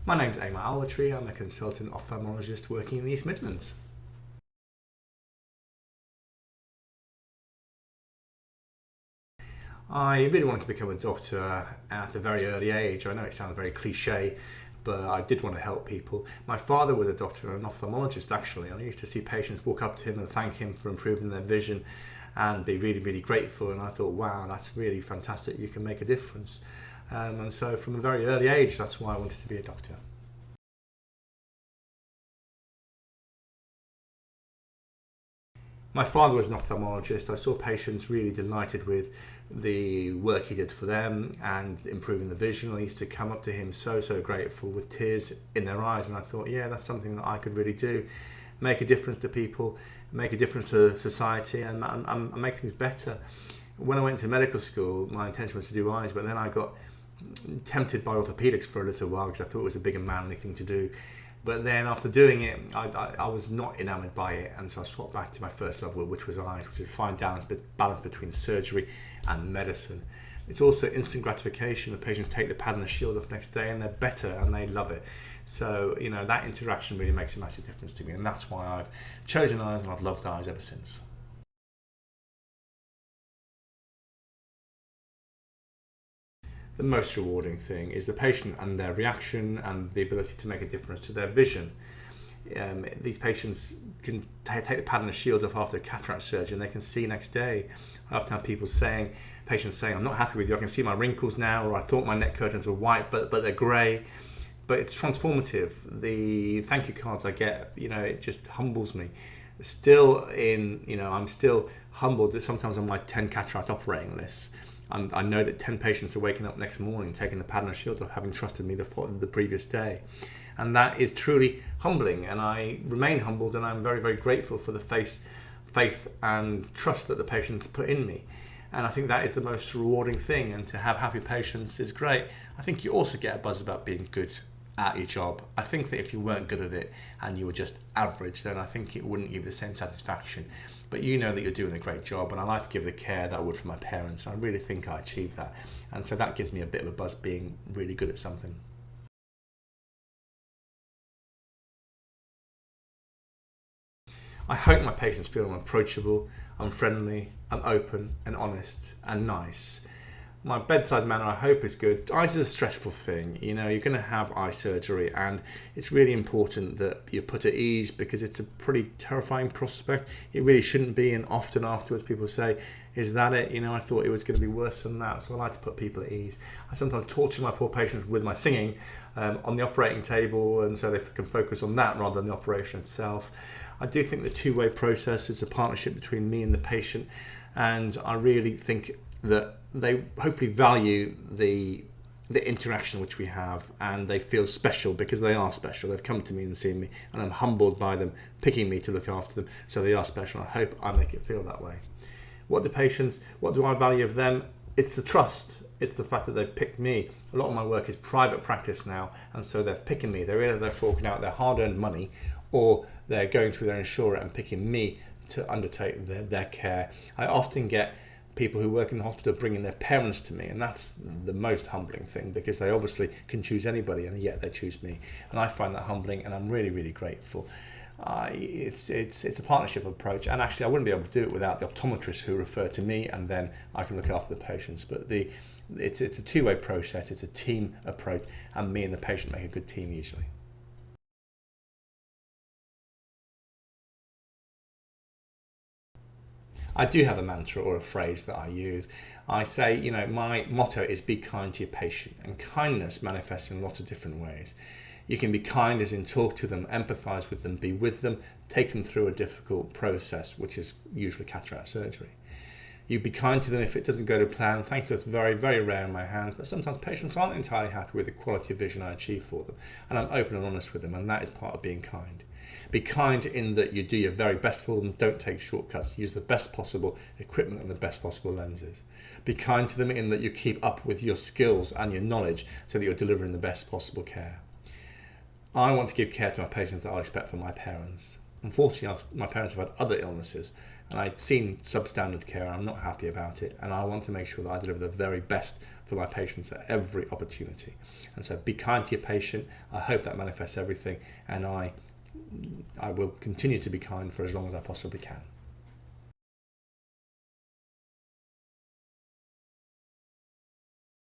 My name's Amar Alwitry. I'm a consultant ophthalmologist working in the East Midlands. I really wanted to become a doctor at a very early age. I know it sounds very cliche, but I did want to help people. My father was a doctor, an ophthalmologist actually, and I used to see patients walk up to him and thank him for improving their vision and be really, really grateful. And I thought, wow, that's really fantastic. You can make a difference. And so from a very early age, that's why I wanted to be a doctor. My father was an ophthalmologist. I saw patients really delighted with the work he did for them and improving the vision. I used to come up to him so grateful with tears in their eyes, and I thought, yeah, that's something that I could really do. Make a difference to people, make a difference to society, and make things better. When I went to medical school, my intention was to do eyes, but then I got tempted by orthopedics for a little while because I thought it was a big and manly thing to do. But then after doing it, I was not enamoured by it, and so I swapped back to my first love, which was eyes, which is a fine balance between surgery and medicine. It's also instant gratification. The patients take the pad and the shield off next day and they're better and they love it. So, that interaction really makes a massive difference to me, and that's why I've chosen eyes and I've loved eyes ever since. The most rewarding thing is the patient and their reaction and the ability to make a difference to their vision. These patients can take the pad and the shield off after a cataract surgery and they can see next day. I often have patients saying, I'm not happy with you, I can see my wrinkles now, or I thought my neck curtains were white, but they're grey. But it's transformative. The thank you cards I get, it just humbles me. I'm still humbled that sometimes on my 10 cataract operating lists, I know that 10 patients are waking up next morning taking the pad and shield off, having trusted me the previous day. And that is truly humbling, and I remain humbled, and I'm very, very grateful for the faith and trust that the patients put in me. And I think that is the most rewarding thing, and to have happy patients is great. I think you also get a buzz about being good at your job. I think that if you weren't good at it and you were just average, then I think it wouldn't give you the same satisfaction. But you know that you're doing a great job, and I like to give the care that I would for my parents, and I really think I achieved that. And so that gives me a bit of a buzz being really good at something. I hope my patients feel I'm approachable, I'm friendly, I'm open and honest and nice. My bedside manner, I hope, is good. Eyes is a stressful thing. You're going to have eye surgery, and it's really important that you're put at ease because it's a pretty terrifying prospect. It really shouldn't be, and often afterwards people say, is that it? I thought it was going to be worse than that. So I like to put people at ease. I sometimes torture my poor patients with my singing on the operating table, and so they can focus on that rather than the operation itself. I do think the two-way process is a partnership between me and the patient, and I really think that they hopefully value the interaction which we have, and they feel special because they are special. They've come to me and seen me, and I'm humbled by them picking me to look after them, so they are special. I hope I make it feel that way. What do I value of them? It's the trust. It's the fact that they've picked me. A lot of my work is private practice now, and so they're picking me. They're forking out their hard-earned money, or they're going through their insurer and picking me to undertake their care. I often get people who work in the hospital bringing their parents to me, and that's the most humbling thing because they obviously can choose anybody and yet they choose me, and I find that humbling, and I'm really, really grateful. It's a partnership approach, and actually I wouldn't be able to do it without the optometrists who refer to me, and then I can look after the patients. But it's a two-way process. It's a team approach, and me and the patient make a good team usually. I do have a mantra or a phrase that I use. I say, my motto is be kind to your patient, and kindness manifests in lots of different ways. You can be kind as in talk to them, empathize with them, be with them, take them through a difficult process, which is usually cataract surgery. You be kind to them if it doesn't go to plan. Thankfully, it's very, very rare in my hands, but sometimes patients aren't entirely happy with the quality of vision I achieve for them, and I'm open and honest with them, and that is part of being kind. Be kind in that you do your very best for them, don't take shortcuts, use the best possible equipment and the best possible lenses. Be kind to them in that you keep up with your skills and your knowledge so that you're delivering the best possible care. I want to give care to my patients that I expect from my parents. unfortunately, my parents have had other illnesses, and I'd seen substandard care, and I'm not happy about it, and I want to make sure that I deliver the very best for my patients at every opportunity. And so be kind to your patient. I hope that manifests everything, and I will continue to be kind for as long as I possibly can.